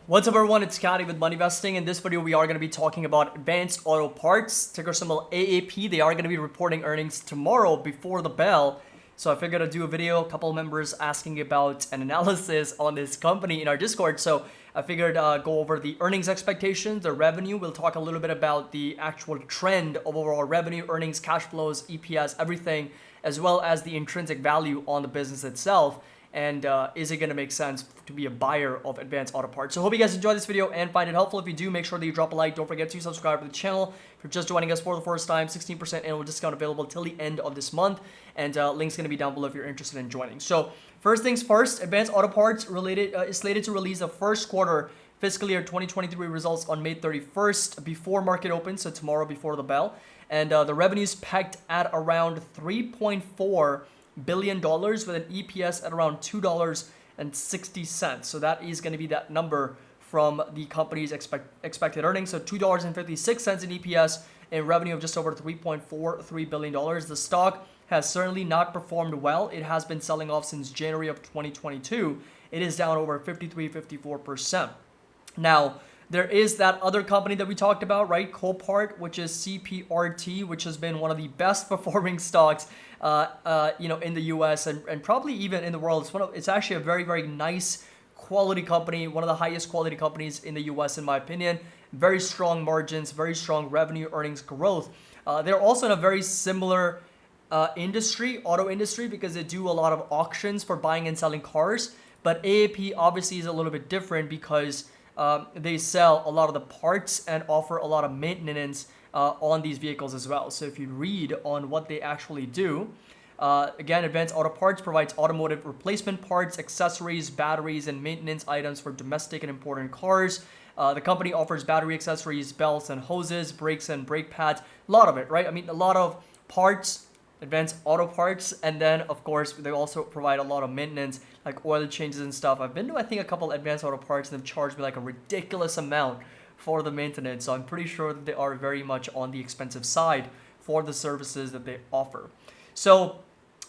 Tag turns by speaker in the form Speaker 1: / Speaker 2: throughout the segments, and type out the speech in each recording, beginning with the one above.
Speaker 1: What's up everyone, it's Scotty with Money Investing. In this video we are going to be talking about Advanced Auto Parts, ticker symbol AAP. They are going to be reporting earnings tomorrow before the bell. So I figured I'd do a video, a couple of members asking about an analysis on this company in our Discord. So I figured go over the earnings expectations, the revenue. We'll talk a little bit about the actual trend of overall revenue, earnings, cash flows, EPS, everything, as well as the intrinsic value on the business itself. And is it going to make sense to be a buyer of Advanced Auto Parts? So hope you guys enjoyed this video and find it helpful. If you do, make sure that you drop a like. Don't forget to subscribe to the channel. If you're just joining us for the first time, 16% annual discount available till the end of this month. And link's going to be down below if you're interested in joining. So first things first, Advanced Auto Parts is slated to release the first quarter fiscal year 2023 results on May 31st before market opens, so tomorrow before the bell. And the revenue's pegged at around $3.4 billion with an EPS at around $2.60. So that is going to be that number from the company's expected earnings. So $2.56 in EPS and revenue of just over $3.43 billion. The stock has certainly not performed well. It has been selling off since January of 2022. It is down over 54%. Now, there is that other company that we talked about, right? Copart, which is CPRT, which has been one of the best performing stocks, in the U.S. and probably even in the world. It's actually a very, very nice quality company, one of the highest quality companies in the U.S. in my opinion. Very strong margins, very strong revenue, earnings growth. They're also in a very similar industry, auto industry, because they do a lot of auctions for buying and selling cars. But AAP obviously is a little bit different because they sell a lot of the parts and offer a lot of maintenance on these vehicles as well. So if you read on what they actually do, again, Advanced Auto Parts provides automotive replacement parts, accessories, batteries, and maintenance items for domestic and imported cars. The company offers battery accessories, belts and hoses, brakes and brake pads, a lot of it, right? I mean, a lot of parts, Advanced Auto Parts, and then of course they also provide a lot of maintenance like oil changes and stuff. I've been to I think a couple Advanced Auto Parts and they've charged me like a ridiculous amount for the maintenance, so I'm pretty sure that they are very much on the expensive side for the services that they offer. So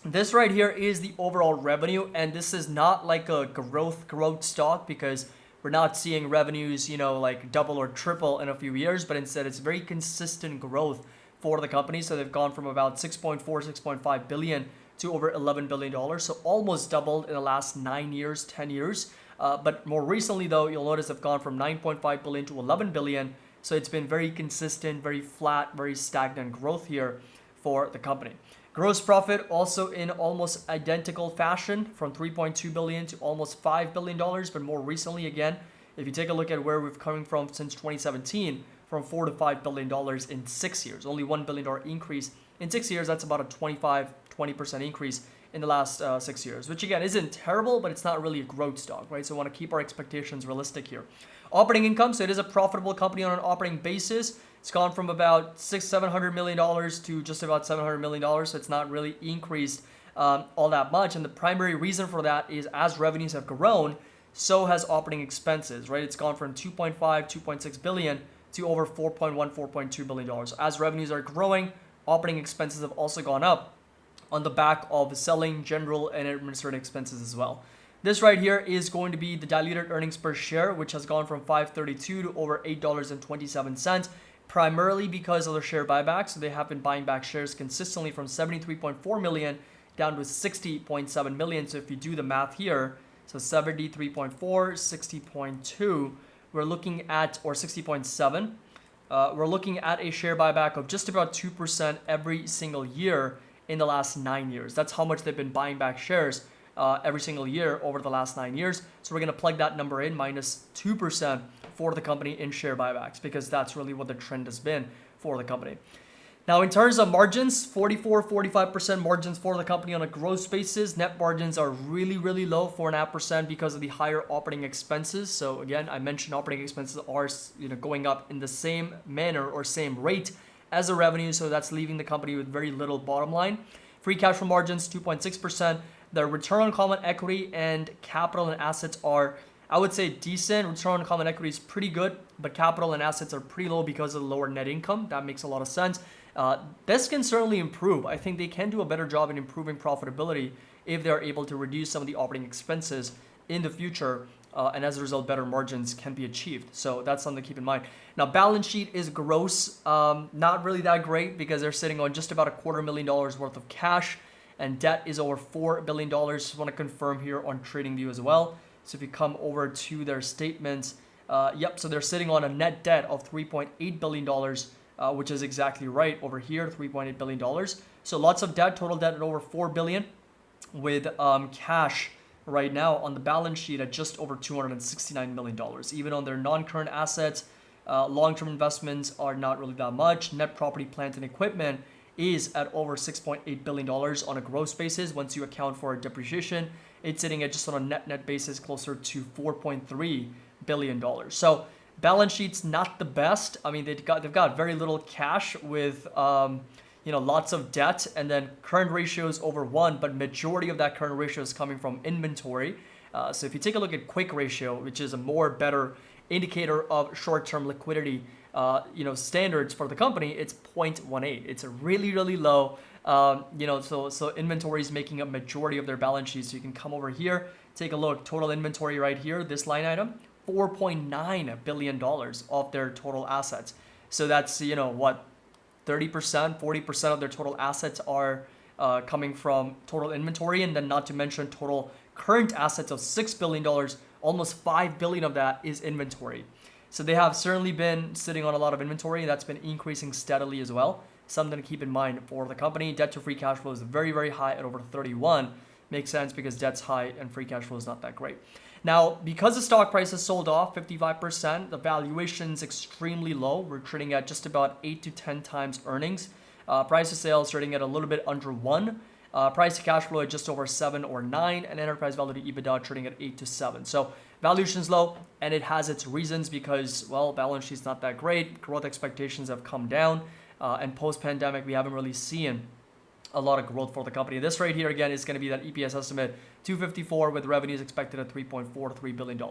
Speaker 1: this right here is the overall revenue, and this is not like a growth stock because we're not seeing revenues like double or triple in a few years, but instead it's very consistent growth for the company. So they've gone from about 6.5 billion to over $11 billion. So almost doubled in the last 9 years, 10 years. But more recently though, you'll notice they've gone from 9.5 billion to 11 billion. So it's been very consistent, very flat, very stagnant growth here for the company. Gross profit also in almost identical fashion from 3.2 billion to almost $5 billion. But more recently, again, if you take a look at where we've coming from since 2017, from $4 to $5 billion in 6 years, only $1 billion increase in 6 years. That's about a 20% increase in the last 6 years, which again isn't terrible, but it's not really a growth stock, right? So we want to keep our expectations realistic here. Operating income, so it is a profitable company on an operating basis. It's gone from about $700 million to just about $700 million, so it's not really increased all that much. And the primary reason for that is as revenues have grown, so has operating expenses, right? It's gone from 2.6 billion to over 4.2 billion dollars. As revenues are growing, operating expenses have also gone up on the back of selling, general, and administrative expenses as well. This right here is going to be the diluted earnings per share, which has gone from $5.32 to over $8.27, primarily because of their share buybacks. So they have been buying back shares consistently from 73.4 million down to 60.7 million. So if you do the math here, so 73.4, 60.2, we're looking at, or 60.7, we're looking at a share buyback of just about 2% every single year in the last 9 years. That's how much they've been buying back shares every single year over the last 9 years. So we're going to plug that number in, minus 2% for the company in share buybacks, because that's really what the trend has been for the company. Now, in terms of margins, 45% margins for the company on a gross basis. Net margins are really, really low, 4.5%, because of the higher operating expenses. So again, I mentioned operating expenses are going up in the same manner or same rate as the revenue, so that's leaving the company with very little bottom line. Free cash flow margins, 2.6%. The return on common equity and capital and assets are, I would say, decent. Return on common equity is pretty good, but capital and assets are pretty low because of the lower net income. That makes a lot of sense. This can certainly improve. I think they can do a better job in improving profitability if they're able to reduce some of the operating expenses in the future and as a result, better margins can be achieved. So that's something to keep in mind. Now, balance sheet is gross, not really that great because they're sitting on just about $250,000 worth of cash, and debt is over $4 billion. Just want to confirm here on TradingView as well. So if you come over to their statements, so they're sitting on a net debt of $3.8 billion, which is exactly right over here, $3.8 billion. So lots of debt, total debt at over $4 billion, with cash right now on the balance sheet at just over $269 million. Even on their non-current assets, long-term investments are not really that much. Net property, plant, and equipment is at over $6.8 billion on a gross basis. Once you account for depreciation, it's sitting at just on a net basis closer to $4.3 billion. So balance sheet's not the best. I mean, they've got very little cash with lots of debt, and then current ratios over 1, but majority of that current ratio is coming from inventory. So if you take a look at quick ratio, which is a more better indicator of short-term liquidity, standards for the company, it's 0.18. It's a really, really low. So inventory is making a majority of their balance sheet. So you can come over here, take a look. Total inventory right here, this line item, $4.9 billion of their total assets. So that's 30%, 40% of their total assets are coming from total inventory, and then not to mention total current assets of $6 billion, almost $5 billion of that is inventory. So they have certainly been sitting on a lot of inventory. That's been increasing steadily as well. Something to keep in mind for the company. Debt to free cash flow is very, very high at over 31. Makes sense because debt's high and free cash flow is not that great. Now, because the stock price has sold off 55%, the valuation's extremely low. We're trading at just about 8 to 10 times earnings. Price to sales trading at a little bit under 1. Price to cash flow at just over 7 or 9. And enterprise value to EBITDA trading at 8 to 7. So valuation's low, and it has its reasons because, well, balance sheet's not that great. Growth expectations have come down. And post-pandemic, we haven't really seen a lot of growth for the company. This right here, again, is going to be that EPS estimate, 254, with revenues expected at $3.43 billion.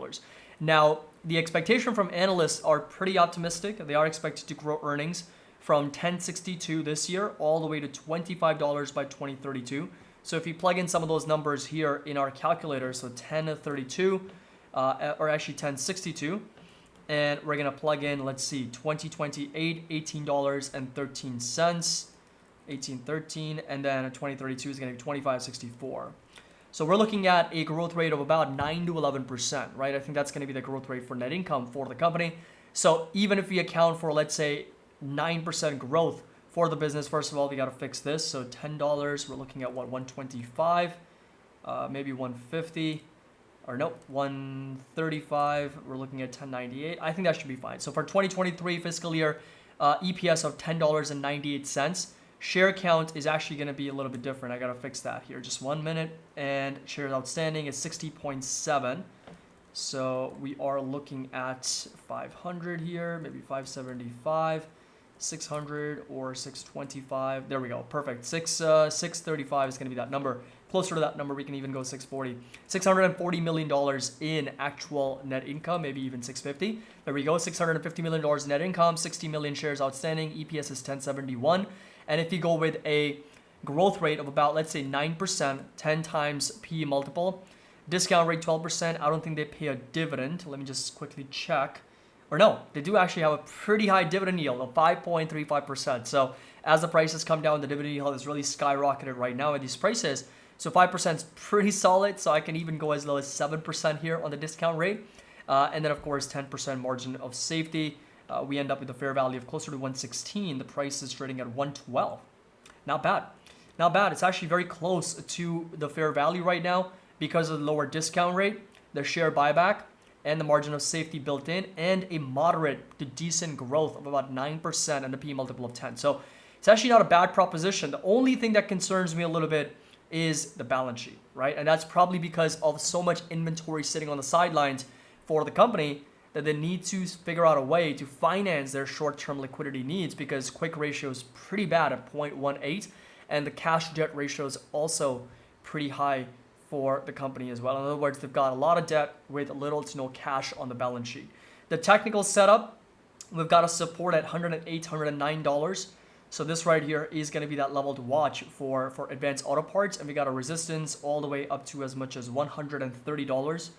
Speaker 1: Now, the expectation from analysts are pretty optimistic. They are expected to grow earnings from $10.62 this year all the way to $25 by 2032. So if you plug in some of those numbers here in our calculator, so 10.32, or actually 10.62, and we're going to plug in, let's see, 2028, $18.13. 1813, and then 2032 is going to be 2564. So we're looking at a growth rate of about 9 to 11%, right? I think that's going to be the growth rate for net income for the company. So even if we account for, let's say, 9% growth for the business, first of all, we got to fix this. So $10, we're looking at what, 125, maybe 150, or nope, 135. We're looking at 1098. I think that should be fine. So for 2023 fiscal year, EPS of $10.98. Share count is actually going to be a little bit different. I got to fix that here. Just 1 minute. And shares outstanding is 60.7. So we are looking at 500 here, maybe 575, 600, or 625. There we go. Perfect. 635 is going to be that number. Closer to that number, we can even go 640. $640 million in actual net income, maybe even 650. There we go. $650 million in net income, 60 million shares outstanding. EPS is 1071. And if you go with a growth rate of about, let's say, 9%, 10 times PE multiple, discount rate 12%, I don't think they pay a dividend. Let me just quickly check. Or no, they do actually have a pretty high dividend yield of 5.35%. So as the prices come down, the dividend yield is really skyrocketed right now at these prices. So 5% is pretty solid. So I can even go as low as 7% here on the discount rate. And then, of course, 10% margin of safety. We end up with a fair value of closer to 116. The price is trading at 112. Not bad. Not bad. It's actually very close to the fair value right now because of the lower discount rate, the share buyback, and the margin of safety built in, and a moderate to decent growth of about 9% and a P multiple of 10. So it's actually not a bad proposition. The only thing that concerns me a little bit is the balance sheet, right? And that's probably because of so much inventory sitting on the sidelines for the company that they need to figure out a way to finance their short-term liquidity needs, because quick ratio is pretty bad at 0.18, and the cash debt ratio is also pretty high for the company as well. In other words, they've got a lot of debt with little to no cash on the balance sheet. The technical setup, we've got a support at $108, $109. So this right here is going to be that level to watch for advanced auto parts. And we got a resistance all the way up to as much as $130.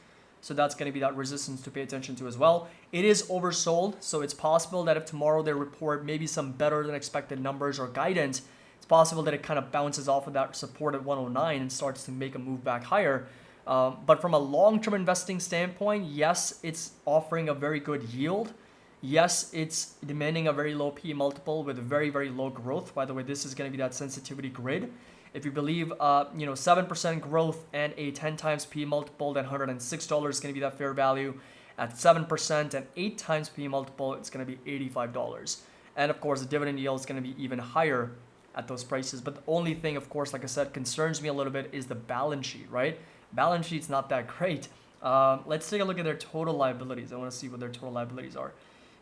Speaker 1: So that's going to be that resistance to pay attention to as well. It is oversold, so it's possible that if tomorrow they report maybe some better than expected numbers or guidance, it's possible that it kind of bounces off of that support at 109 and starts to make a move back higher. But from a long-term investing standpoint, yes, it's offering a very good yield. Yes, it's demanding a very low P multiple with very, very low growth. By the way, this is going to be that sensitivity grid. If you believe, 7% growth and a 10 times P multiple, then $106 is going to be that fair value. At 7% and 8 times P multiple, it's going to be $85. And of course, the dividend yield is going to be even higher at those prices. But the only thing, of course, like I said, concerns me a little bit is the balance sheet, right? Balance sheet's not that great. Let's take a look at their total liabilities. I want to see what their total liabilities are.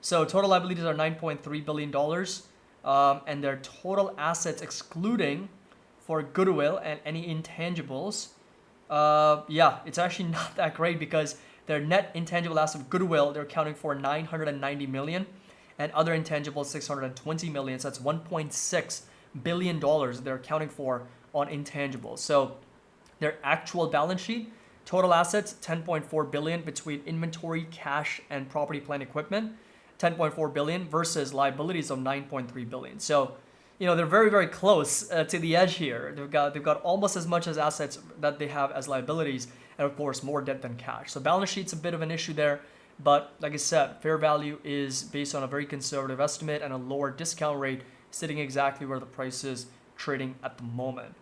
Speaker 1: So total liabilities are $9.3 billion, and their total assets excluding for goodwill and any intangibles, it's actually not that great because their net intangible asset of goodwill, they're accounting for $990 million and other intangibles $620 million. So that's $1.6 billion they're accounting for on intangibles. So their actual balance sheet, total assets, $10.4 billion between inventory, cash, and property, plant, equipment, $10.4 billion versus liabilities of $9.3 billion. So, they're very, very close to the edge here. They've got almost as much as assets that they have as liabilities, and of course, more debt than cash. So balance sheet's a bit of an issue there. But like I said, fair value is based on a very conservative estimate and a lower discount rate, sitting exactly where the price is trading at the moment.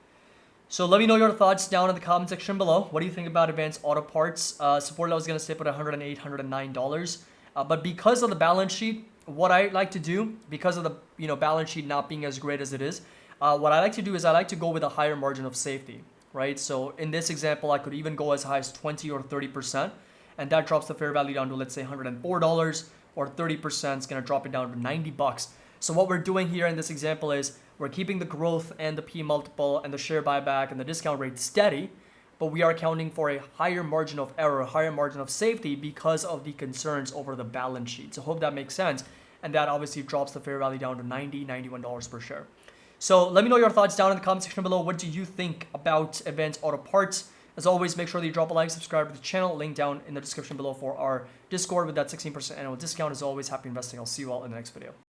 Speaker 1: So let me know your thoughts down in the comment section below. What do you think about Advance Auto Parts? Support level is going to stay put at $108, $109. But because of the balance sheet, what I like to do, because of the balance sheet not being as great as it is, what I like to do is I like to go with a higher margin of safety, right? So in this example, I could even go as high as 20 or 30%, and that drops the fair value down to, let's say, $104, or 30% is going to drop it down to $90. So what we're doing here in this example is we're keeping the growth and the P multiple and the share buyback and the discount rate steady, but we are accounting for a higher margin of error, a higher margin of safety because of the concerns over the balance sheet. So hope that makes sense. And that obviously drops the fair value down to $90, $91 per share. So let me know your thoughts down in the comment section below. What do you think about Advance Auto Parts? As always, make sure that you drop a like, subscribe to the channel. Link down in the description below for our Discord with that 16% annual discount. As always, happy investing. I'll see you all in the next video.